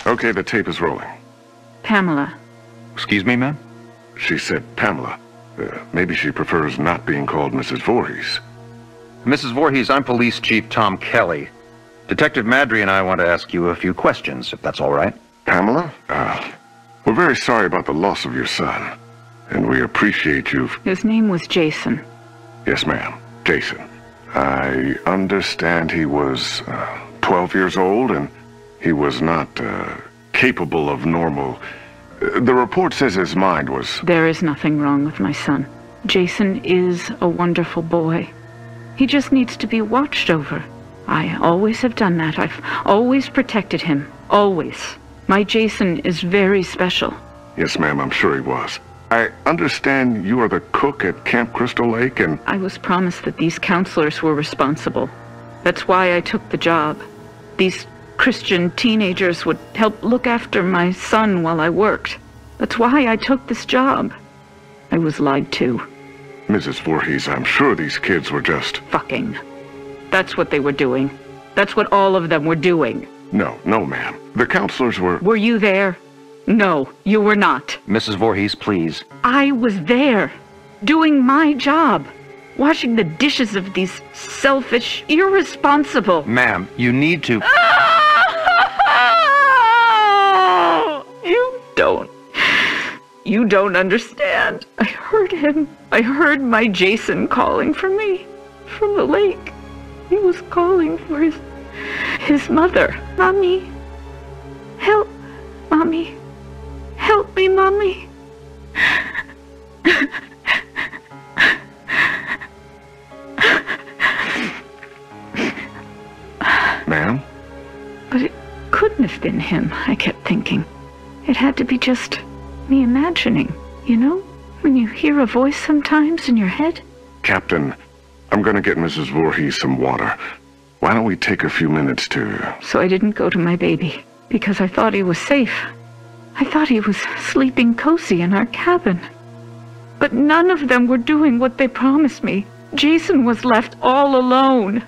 Okay, the tape is rolling. Pamela. Excuse me, ma'am? She said Pamela. Maybe she prefers not being called Mrs. Voorhees. Mrs. Voorhees, I'm Police Chief Tom Kelly. Detective Madry and I want to ask you a few questions, if that's all right. Pamela? We're very sorry about the loss of your son. And we appreciate you. His name was Jason. Yes, ma'am. Jason. I understand he was 12 years old and he was not capable of normal... The report says his mind was... There is nothing wrong with my son. Jason is a wonderful boy. He just needs to be watched over. I always have done that. I've always protected him. Always. My Jason is very special. Yes, ma'am, I'm sure he was. I understand you are the cook at Camp Crystal Lake and... I was promised that these counselors were responsible. That's why I took the job. These Christian teenagers would help look after my son while I worked. That's why I took this job. I was lied to. Mrs. Voorhees, I'm sure these kids were just... Fucking. That's what they were doing. That's what all of them were doing. No, ma'am. The counselors were... Were you there? No, you were not. Mrs. Voorhees, please. I was there, doing my job. Washing the dishes of these selfish, irresponsible... Ma'am, you need to... You don't understand. I heard him. I heard my Jason calling for me from the lake. He was calling for his mother. Mommy, help, Mommy. Help me, Mommy. Ma'am? But it couldn't have been him, I kept thinking. It had to be just me imagining, you know? When you hear a voice sometimes in your head. Captain, I'm gonna get Mrs. Voorhees some water. Why don't we take a few minutes to... So I didn't go to my baby, because I thought he was safe. I thought he was sleeping cozy in our cabin. But none of them were doing what they promised me. Jason was left all alone.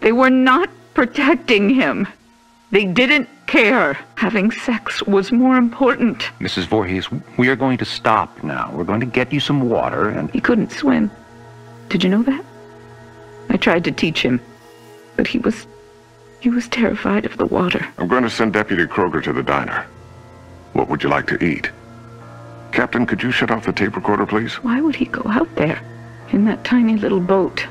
They were not protecting him. They didn't care. Having sex was more important. Mrs. Voorhees, we are going to stop now. We're going to get you some water and... He couldn't swim. Did you know that? I tried to teach him, but he was terrified of the water. I'm going to send Deputy Kroger to the diner. What would you like to eat? Captain, could you shut off the tape recorder, please? Why would he go out there in that tiny little boat?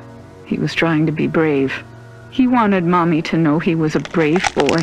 He was trying to be brave. He wanted Mommy to know he was a brave boy.